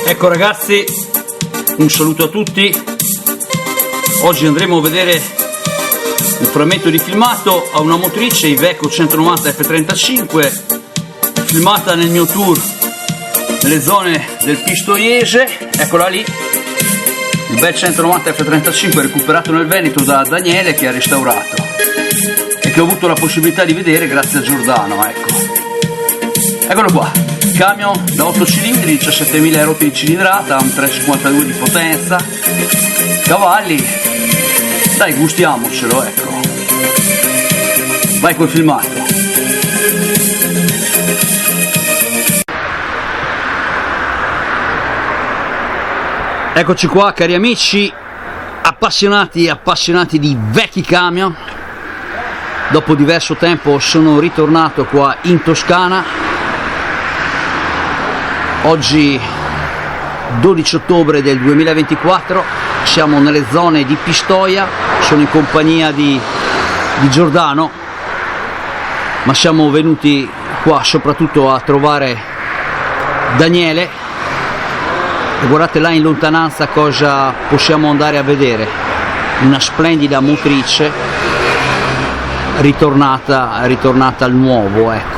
Ecco ragazzi, un saluto a tutti. Oggi andremo a vedere un frammento di filmato a una motrice Iveco 190 F35, filmata nel mio tour nelle zone del Pistoiese. Eccola lì, il bel 190 F35 recuperato nel Veneto da Daniele, che ha restaurato e che ho avuto la possibilità di vedere grazie a Giordano. Eccolo qua, camion da 8 cilindri, 17.000 euro di cilindrata, un 352 di potenza, cavalli, dai, gustiamocelo, ecco. Vai col filmato. Eccoci qua, cari amici appassionati di vecchi camion. Dopo diverso tempo sono ritornato qua in Toscana. Oggi 12 ottobre del 2024, siamo nelle zone di Pistoia, sono in compagnia di Giordano, ma siamo venuti qua soprattutto a trovare Daniele. E guardate là in lontananza cosa possiamo andare a vedere: una splendida motrice ritornata al nuovo, ecco,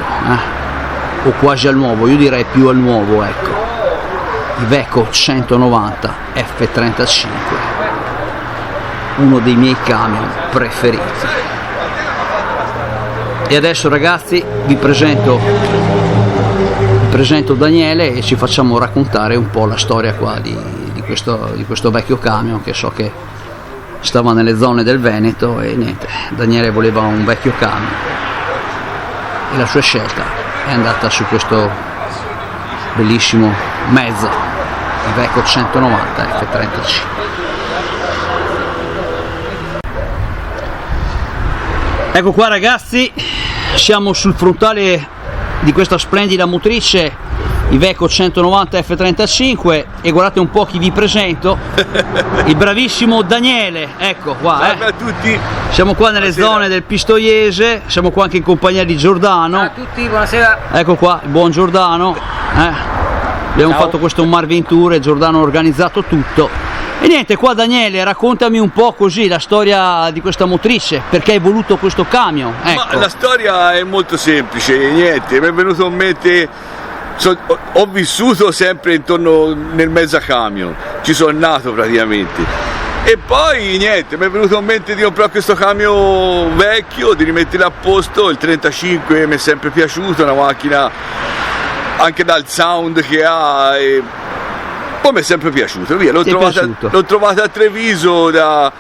o quasi al nuovo, io direi più al nuovo, ecco. Iveco 190 F35, uno dei miei camion preferiti. E adesso ragazzi vi presento Daniele e ci facciamo raccontare un po' la storia qua di questo vecchio camion, che so che stava nelle zone del Veneto e niente, Daniele voleva un vecchio camion e la sua scelta è andata su questo bellissimo mezzo Iveco 190 F35. Ecco qua ragazzi, siamo sul frontale di questa splendida motrice Iveco 190 F35 e guardate un po' chi vi presento, il bravissimo Daniele, ecco qua. Salve a tutti. Siamo qua nelle zone del Pistoiese, siamo qua anche in compagnia di Giordano. Ciao a tutti, buonasera. Ecco qua, il buon Giordano. Abbiamo fatto questo Marvin Tour e Giordano ha organizzato tutto. E niente, qua Daniele, raccontami un po' così la storia di questa motrice, perché hai voluto questo camion. Ecco. Ma la storia è molto semplice, niente, mi è venuto in mente, ho vissuto sempre intorno nel mezzo camion, ci sono nato praticamente. E poi niente, mi è venuto in mente di comprare questo camion vecchio, di rimettere a posto. Il 35 mi è sempre piaciuto, una macchina anche dal sound che ha. Poi mi è sempre piaciuto, via, l'ho trovata a Treviso da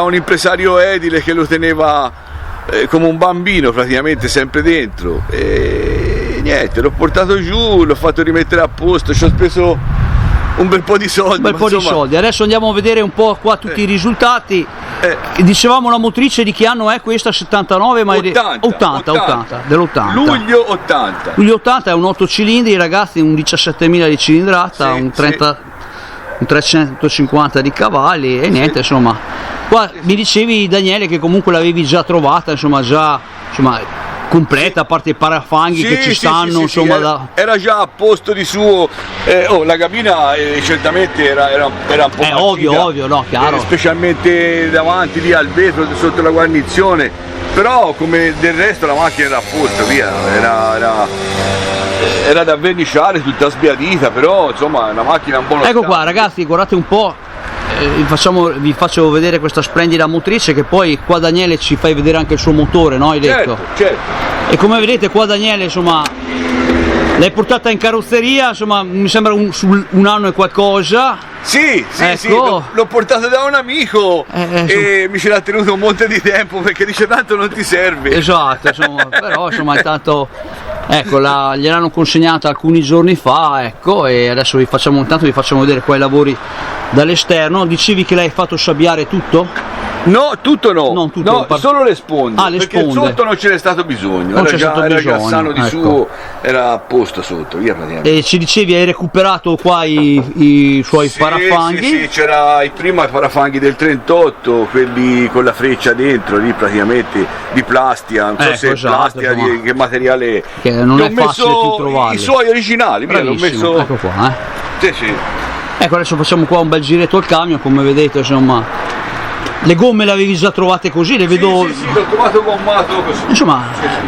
un impresario edile che lo teneva come un bambino praticamente sempre dentro, e niente, l'ho portato giù, l'ho fatto rimettere a posto, ci ho speso un bel po' di soldi. Adesso andiamo a vedere un po' qua tutti i risultati. Dicevamo la motrice di che anno è questa? 79? Ma 80 dell'80. Luglio 80. Luglio 80 è un 8 cilindri ragazzi, un 17.000 di cilindrata, un 350 di cavalli e niente, insomma. Qua mi dicevi Daniele che comunque l'avevi già trovata, completa, a parte i parafanghi che ci stanno, era già a posto di suo. La cabina certamente era un po' ovvio, no, chiaro, specialmente davanti lì al vetro sotto la guarnizione, però come del resto la macchina era a posto, via, era da verniciare, tutta sbiadita, però insomma è una macchina un buono. Ecco qua ragazzi, guardate un po'. Vi faccio vedere questa splendida motrice, che poi qua Daniele ci fai vedere anche il suo motore, no? Hai detto? Certo. E come vedete qua Daniele, insomma, l'hai portata in carrozzeria, insomma, mi sembra un anno e qualcosa. Sì, ecco. L'ho portato da un amico e mi ce l'ha tenuto un monte di tempo perché dice tanto non ti serve. Esatto, insomma, però insomma intanto ecco, gliel'hanno consegnata alcuni giorni fa, ecco, e adesso vi facciamo vedere qua i lavori dall'esterno. Dicevi che l'hai fatto sabbiare tutto? No, tutto no, Non tutto, no, solo le sponde, Ah, le perché sponde. sotto non ce n'è stato bisogno, Non era c'è già, stato era già bisogno, sano di ecco. suo, era a posto sotto, via praticamente. E ci dicevi hai recuperato qua i suoi Sì, parafanghi? sì, c'era prima i parafanghi del 38, quelli con la freccia dentro, lì praticamente di plastica, non so Ecco, se è esatto, plastica, insomma. che materiale è. Che non Gli è ho messo facile più trovarli. i suoi originali, via, l'ho Bravissimo, messo. ecco qua, Sì, sì. Ecco, adesso facciamo qua un bel giretto al camion, come vedete, insomma. Le gomme le avevi già trovate così, le vedo. Sì, l'ho trovato gommato così. Insomma, Sì, sì.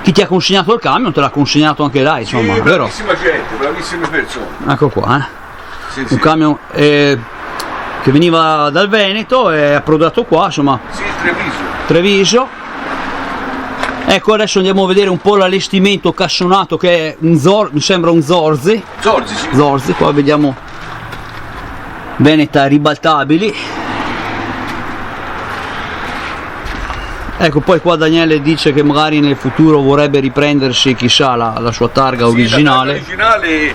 chi ti ha consegnato il camion te l'ha consegnato anche lei, insomma, Sì, vero? bravissima gente, bravissime persone. Ecco qua, Sì, un sì. camion che veniva dal Veneto e è approdato qua, insomma, Sì, Treviso. Treviso. Ecco, adesso andiamo a vedere un po' l'allestimento cassonato che è mi sembra un Zorzi. Zorzi, sì. Zorzi, qua vediamo Veneta ribaltabili. Ecco, poi qua Daniele dice che magari nel futuro vorrebbe riprendersi, chissà, la sua targa originale. Sì, la targa originale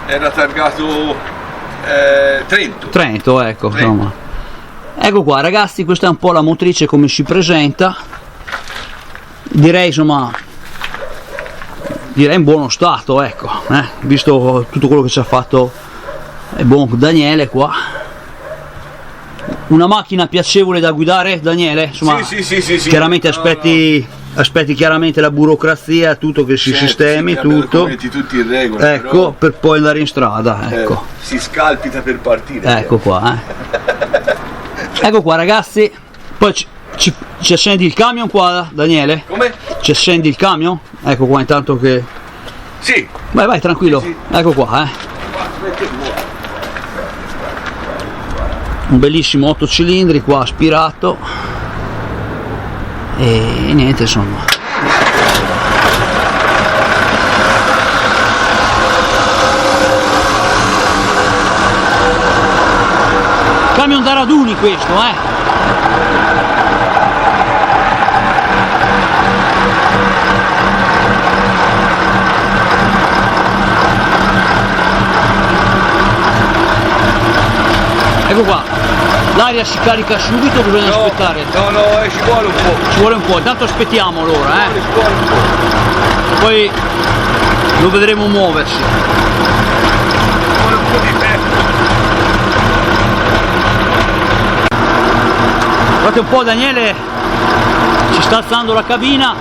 era targato Trento. Trento, ecco, insomma. Ecco qua ragazzi, questa è un po' la motrice come si presenta. Direi, insomma, in buono stato, ecco, visto tutto quello che ci ha fatto il buon Daniele qua. Una macchina piacevole da guidare, Daniele? Insomma, Sì. chiaramente aspetti chiaramente la burocrazia, tutto che si sistemi, sì, tutto. metti tutti in regola, Ecco, per poi andare in strada, però, ecco. si scalpita per partire. Ecco qua, Ecco qua ragazzi, poi ci accendi il camion qua, Daniele? Come? Ci accendi il camion? Ecco qua intanto che. Sì. Vai tranquillo, Sì. ecco qua, un bellissimo 8 cilindri qua aspirato e niente, insomma. Camion da raduni questo, Ecco qua, l'aria si carica subito, bisogna aspettare. No, ci vuole un po'. Ci vuole un po', intanto aspettiamo allora, Ci vuole un po'. poi lo vedremo muoversi. Ci vuole un po' di tempo. Guardate un po', Daniele ci sta alzando la cabina.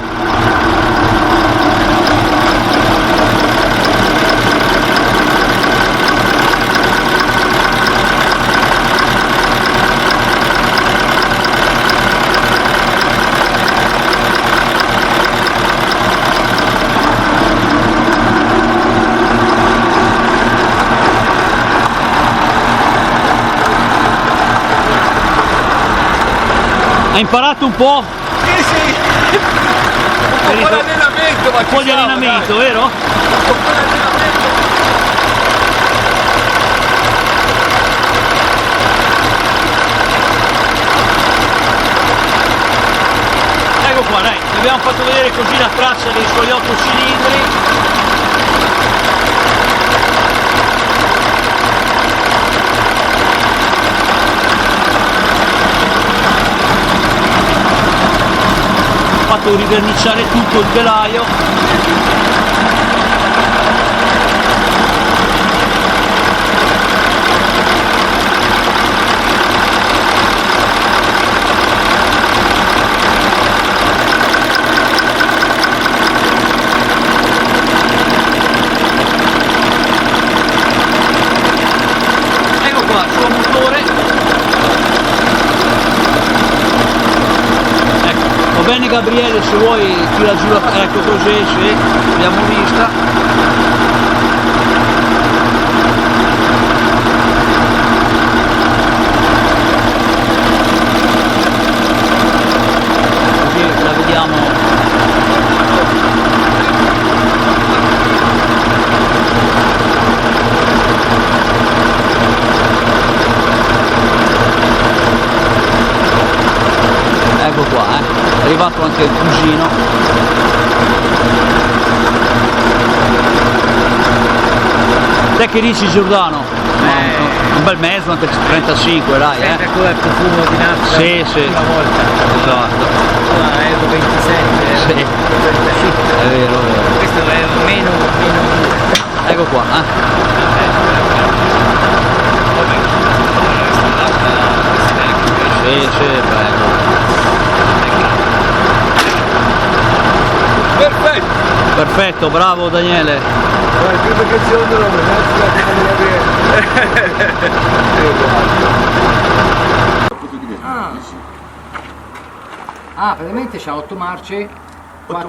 Hai imparato un po'? Sì. Un po' di allenamento, ma Un po' di allenamento, vero? Un po' di allenamento. Ecco qua, dai, vi abbiamo fatto vedere così la traccia dei suoi 8 cilindri. Ho fatto riverniciare tutto il telaio. Ecco qua il suo motore. Ecco, va bene Gabriele, se vuoi tira giù la. Ecco così, sì, l'abbiamo vista. Così la vediamo. Ecco qua, è arrivato anche il cugino. Te che dici Giordano? un bel mezzo anche 35, dai, sempre quel profumo di nafta. Sì, una volta. Esatto. Euro 27, Sì. 35. È vero. Questo è meno. Ecco qua, Sì, bello. Perfetto! Perfetto, bravo Daniele. Credo che sia un nome, praticamente c'ha 8 marce. 4.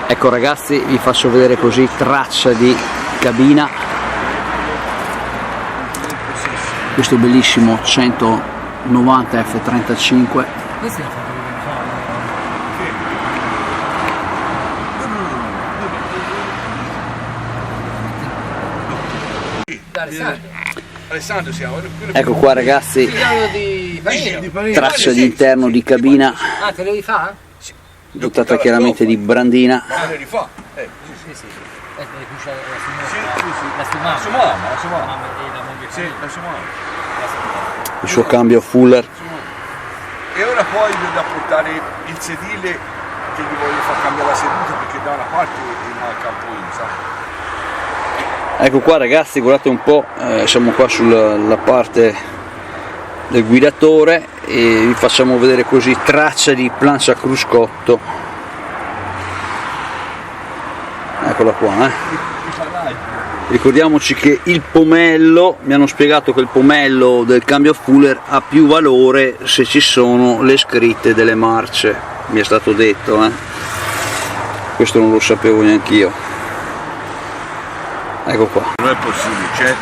Ecco ragazzi, vi faccio vedere così traccia di cabina. Questo bellissimo 190 F35. Questo è fatto Alessandro siamo. Ecco qua ragazzi, traccia di interno di cabina. Ah, te lo rifà? Dotata chiaramente di brandina. Sì. La sfumava. Il suo cambio Fuller. E ora poi da portare il sedile che gli voglio far cambiare la seduta perché da una parte manca un po' sai. Ecco qua ragazzi, guardate un po', siamo qua sulla parte del guidatore e vi facciamo vedere così traccia di plancia cruscotto. Eccola qua, Ricordiamoci che il pomello, mi hanno spiegato che il pomello del cambio Fuller ha più valore se ci sono le scritte delle marce, mi è stato detto, questo non lo sapevo neanch'io. Ecco qua. Non è possibile,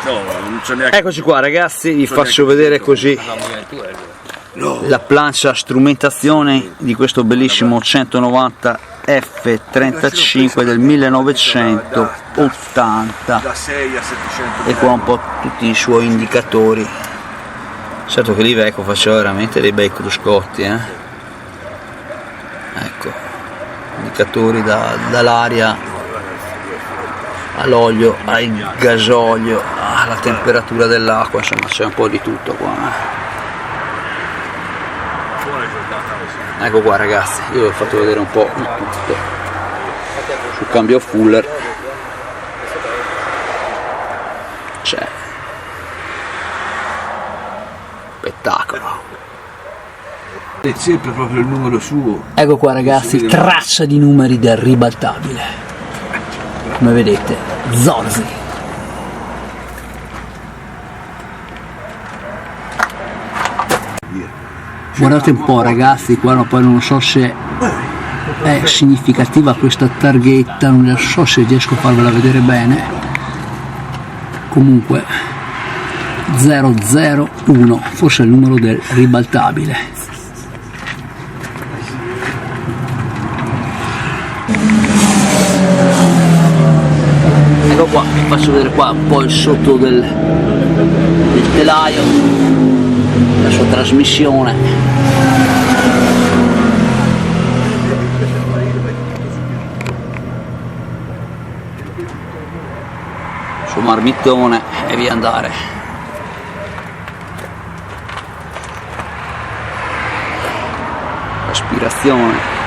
non c'è neanche. Eccoci qua ragazzi, vi faccio vedere così la plancia strumentazione di questo bellissimo 190 F35 del 1980 da 6 a 700 e qua un po' tutti i suoi indicatori. Certo che l'Iveco faceva veramente dei bei cruscotti, ecco, indicatori dall'aria all'olio, al gasolio, alla temperatura dell'acqua, insomma c'è un po' di tutto qua. Ecco qua ragazzi, io vi ho fatto vedere un po' di tutto sul cambio Fuller. C'è spettacolo. È sempre proprio il numero suo. Ecco qua ragazzi, traccia di numeri del ribaltabile. Come vedete, Zorzi. Guardate un po' ragazzi, qua poi non so se è significativa questa targhetta, non so se riesco a farvela vedere bene. Comunque 001, forse è il numero del ribaltabile. Ecco qua, vi faccio vedere qua un po' il sotto del telaio, la sua trasmissione. Il suo marmittone e via andare. Aspirazione.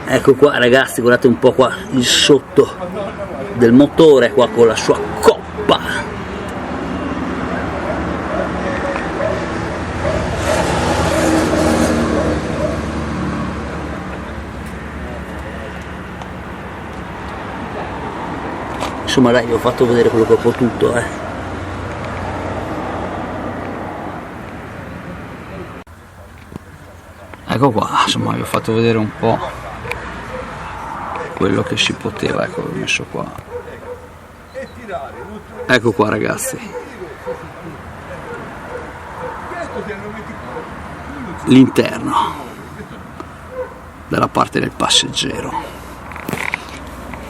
Ecco qua ragazzi, guardate un po' qua il sotto del motore qua con la sua coppa. Insomma dai, vi ho fatto vedere quello che ho potuto, Ecco qua, insomma vi ho fatto vedere un po' quello che si poteva, ecco, l'ho messo qua. Ecco qua ragazzi, l'interno dalla parte del passeggero.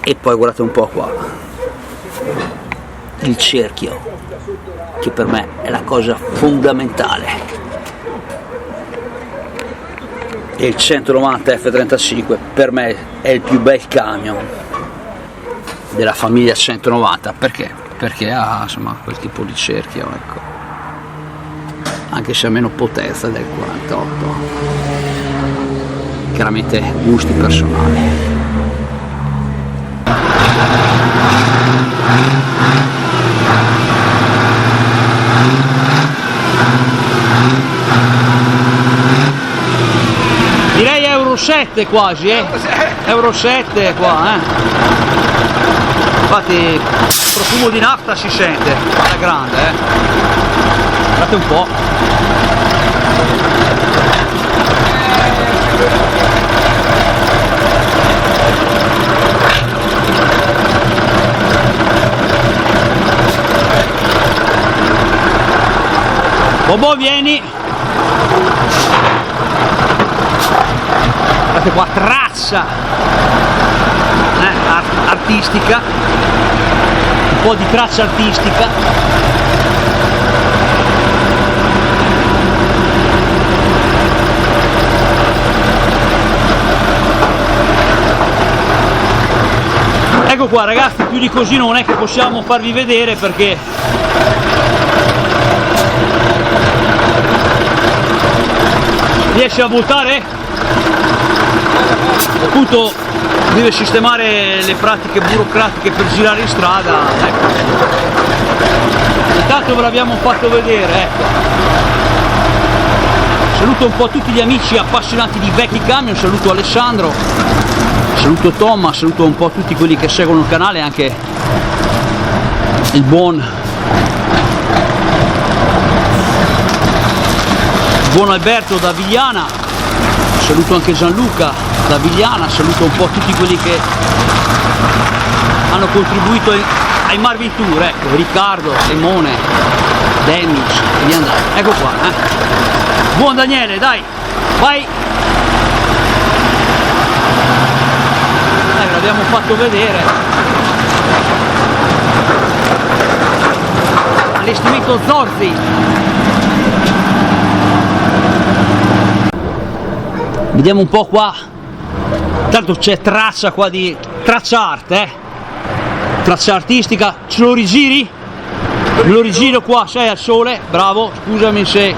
E poi guardate un po' qua il cerchio, che per me è la cosa fondamentale. E il 190 F35 per me è il più bel camion della famiglia 190, perché ha insomma quel tipo di cerchio, ecco, anche se ha meno potenza del 48, chiaramente gusti personali. Direi Euro 7 quasi, Euro 7 qua, Infatti il profumo di nafta si sente alla grande, Guardate un po'. Bobo, vieni! Guardate qua, traccia artistica, un po' di traccia artistica. Ecco qua ragazzi, più di così non è che possiamo farvi vedere perché riesce a voltare? Appunto deve sistemare le pratiche burocratiche per girare in strada, ecco. Intanto ve l'abbiamo fatto vedere, ecco. Saluto un po' tutti gli amici appassionati di vecchi camion, saluto Alessandro, saluto Thomas, saluto un po' tutti quelli che seguono il canale, anche il buon Alberto da Vigliana, saluto anche Gianluca da Vigliana, saluto un po' tutti quelli che hanno contribuito ai Marvin Tour, ecco, Riccardo, Simone, Dennis e via andare. Ecco qua, Buon Daniele, dai, vai! Ve l'abbiamo fatto vedere. Allestimento Zorzi. Vediamo un po' qua, tanto c'è traccia qua di traccia art, traccia artistica. Ce lo rigiri? Me lo rigiro qua, sei al sole, bravo, scusami se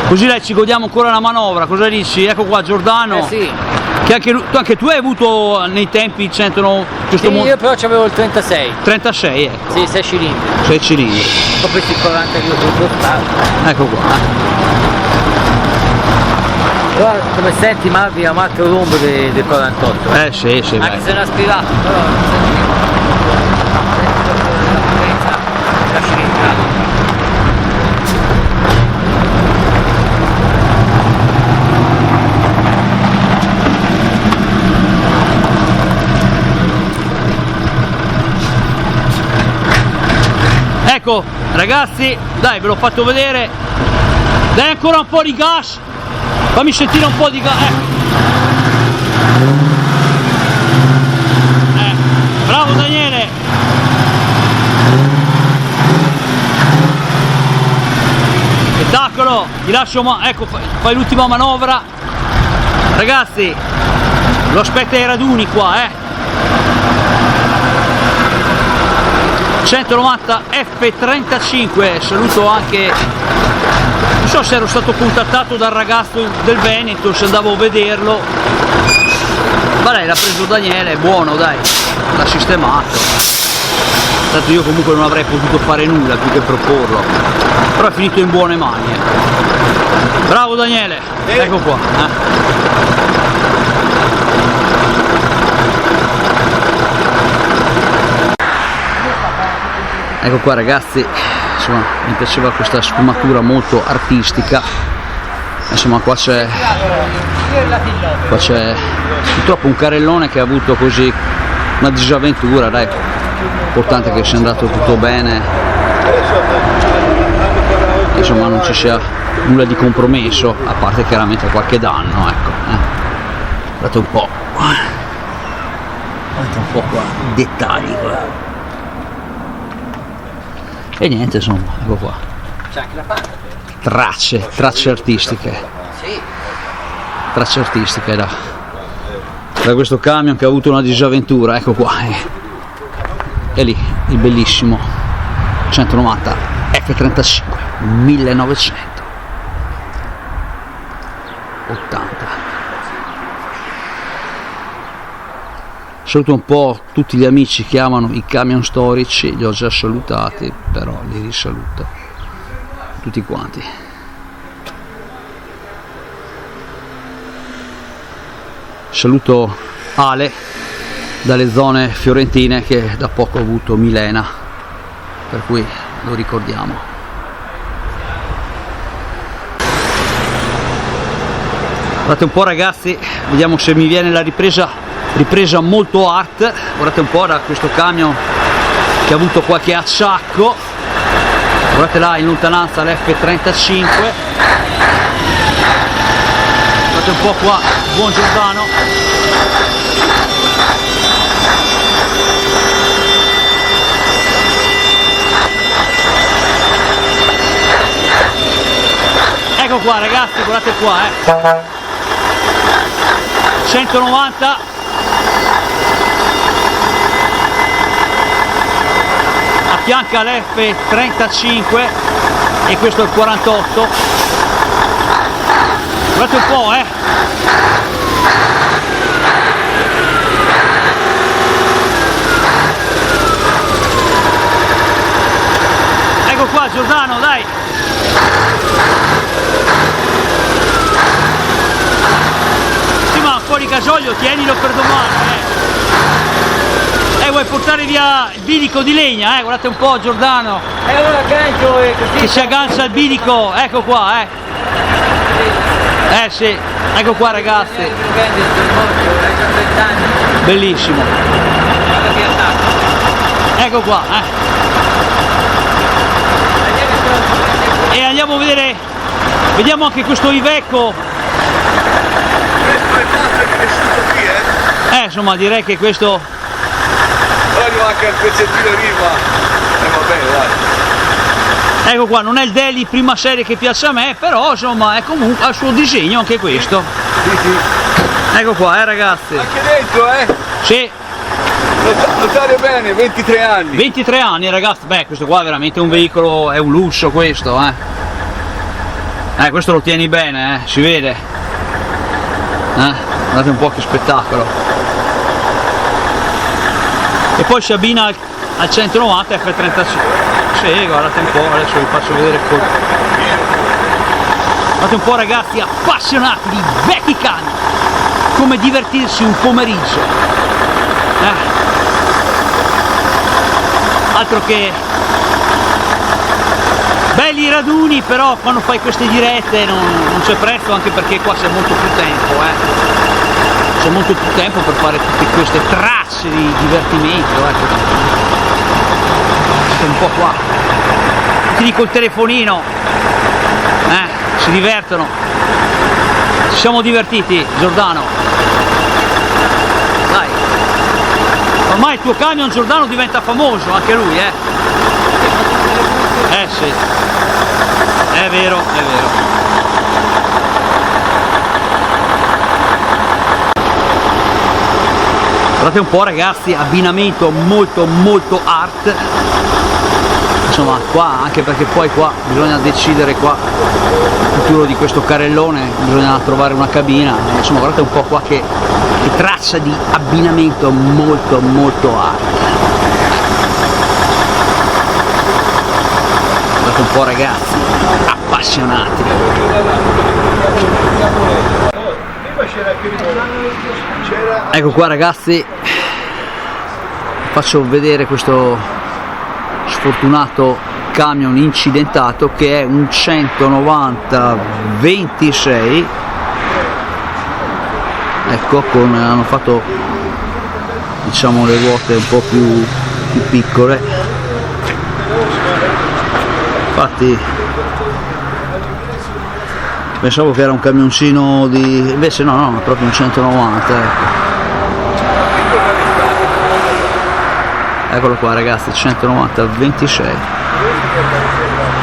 così dai, ci godiamo ancora la manovra. Cosa dici? Ecco qua Giordano, sì. Che anche tu hai avuto nei tempi il 100, sì, io però c'avevo il 36. 36, Sì, 6 cilindri. 6 cilindri. Ho questi 40 che io ho portato. Ecco qua. Però come senti Marvi ha marca rombo del 48. Sì, anche se non ha aspirato, però senti la potenza della cilindrata. Ecco ragazzi, dai, ve l'ho fatto vedere, dai ancora un po' di gas, fammi sentire un po' di gas, bravo Daniele, spettacolo, ti lascio, ecco, fai l'ultima manovra, ragazzi, lo aspetta ai raduni qua, 190 F35, saluto anche, non so se ero stato contattato dal ragazzo del Veneto, se andavo a vederlo, ma lei l'ha preso Daniele, è buono, dai, l'ha sistemato, tanto io comunque non avrei potuto fare nulla più che proporlo, però è finito in buone mani, bravo Daniele, ecco qua, Ecco qua ragazzi, insomma, mi piaceva questa sfumatura molto artistica, insomma qua c'è purtroppo un carellone che ha avuto così una disavventura, dai, l'importante è che sia andato tutto bene, insomma non ci sia nulla di compromesso, a parte chiaramente qualche danno, ecco, guardate un po', qua, i dettagli qua. E niente, insomma, ecco qua. C'è anche la panca. Tracce artistiche. Sì. traccia artistica da questo camion che ha avuto una disavventura. Ecco qua, è lì il bellissimo 190 F35 1980. Saluto un po' tutti gli amici che amano i camion storici, li ho già salutati, però li risaluto tutti quanti. Saluto Ale dalle zone fiorentine che da poco ha avuto Milena, per cui lo ricordiamo. Guardate un po' ragazzi, vediamo se mi viene la ripresa molto art. Guardate un po' da questo camion che ha avuto qualche acciacco. Guardate là in lontananza l'F35. Guardate un po' qua, buon Giordano. Ecco qua ragazzi, guardate qua 190 affianca l'F35 e questo è il 48. Guardate un po', ecco qua Giordano, dai. Sì, ma un po' di gasolio tienilo per domani, vuoi portare via il bilico di legna, guardate un po' Giordano. Allora aggancio così. Che si aggancia il bilico, ecco qua, sì, ecco qua ragazzi. Bellissimo. Ecco qua, E andiamo a vedere, vediamo anche questo Iveco. Insomma direi che questo Arriva anche al pezzettino riva, va bene, dai. Ecco qua, non è il Daily prima serie che piace a me, però insomma è comunque al suo disegno anche questo. Sì. Ecco qua, ragazzi. Anche dentro, Sì. Notare bene, 23 anni. 23 anni, ragazzi. Beh, questo qua è veramente un veicolo, è un lusso questo, questo lo tieni bene, si vede. Guardate un po' che spettacolo. E poi si abbina al 190 F35. Sì, guardate un po', adesso vi faccio vedere il colpo. Guardate un po' ragazzi, appassionati di vecchi cani, come divertirsi un pomeriggio. Altro che belli raduni, però quando fai queste dirette non c'è prezzo, anche perché qua c'è molto più tempo, c'è molto più tempo per fare tutte queste tracce di divertimento, un po' qua, tutti col telefonino, si divertono, ci siamo divertiti Giordano, dai, ormai il tuo camion Giordano diventa famoso, anche lui, sì, è vero. Guardate un po' ragazzi, abbinamento molto art, insomma qua, anche perché poi qua bisogna decidere qua il futuro di questo carrellone, bisogna trovare una cabina, insomma guardate un po' qua che traccia di abbinamento molto art. Guardate un po' ragazzi, appassionati. Ecco qua ragazzi, faccio vedere questo sfortunato camion incidentato che è un 190 26, ecco, hanno fatto diciamo le ruote un po' più piccole, infatti pensavo che era un camioncino di... invece no, è proprio un 190, Eccolo qua ragazzi, 190 26,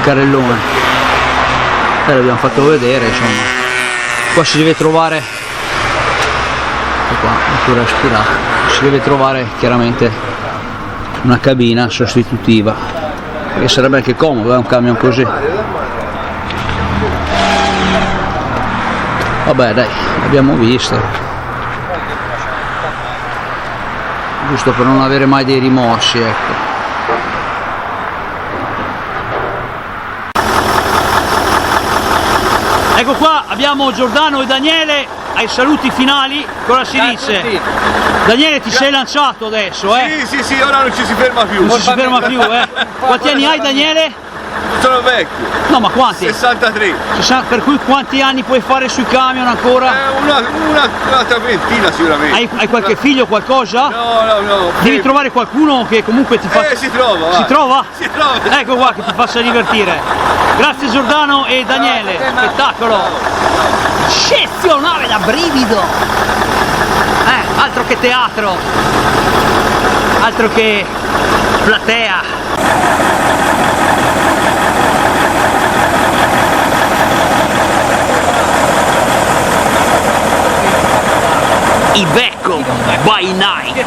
carrellone, l'abbiamo fatto vedere, insomma, qua si deve trovare ecco qua, ancora aspirato. Si deve trovare chiaramente una cabina sostitutiva, perché sarebbe anche comodo un camion così. Vabbè dai, l'abbiamo visto, giusto per non avere mai dei rimorsi, ecco. Ecco qua abbiamo Giordano e Daniele ai saluti finali. Cosa si dice? Daniele, ti sei lanciato adesso, eh? Sì, ora non ci si ferma più. Non ci si ferma più, eh? Quanti anni hai, Daniele? Sono vecchio. No, ma quanti? 63. Per cui quanti anni puoi fare sui camion ancora? Una ventina sicuramente. Hai qualche figlio o qualcosa? No. Devi trovare qualcuno che comunque ti faccia... Si trova. Si trova? Si trova. Ecco qua, che ti faccia divertire. Grazie Giordano e Daniele. Spettacolo. Eccezionale, da brivido. Altro che teatro. Altro che platea. Iveco by night.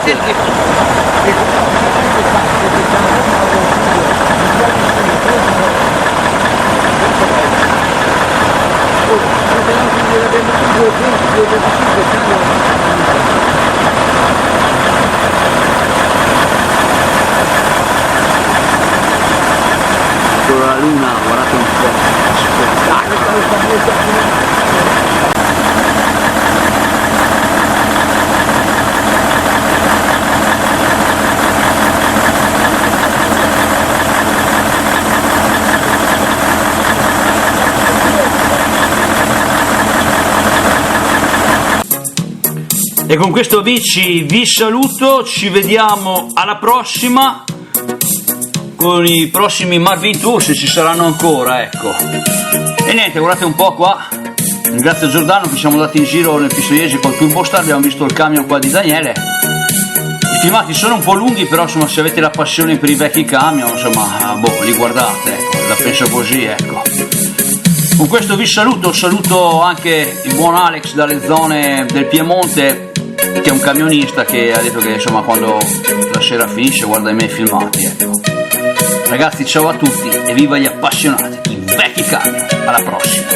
Con la luna, guardate un po', spettacolo. E con questo vi saluto, ci vediamo alla prossima con i prossimi Marvin Tour, se ci saranno ancora, ecco. E niente, guardate un po' qua, ringrazio Giordano che siamo andati in giro nel Pistoiese col Turbostar, abbiamo visto il camion qua di Daniele. I filmati sono un po' lunghi, però insomma se avete la passione per i vecchi camion, insomma, li guardate, ecco, la penso così, ecco. Con questo vi saluto anche il buon Alex dalle zone del Piemonte, che è un camionista che ha detto che insomma quando la sera finisce guarda i miei filmati, ecco. Ragazzi, ciao a tutti e viva gli appassionati, i vecchi camion, alla prossima.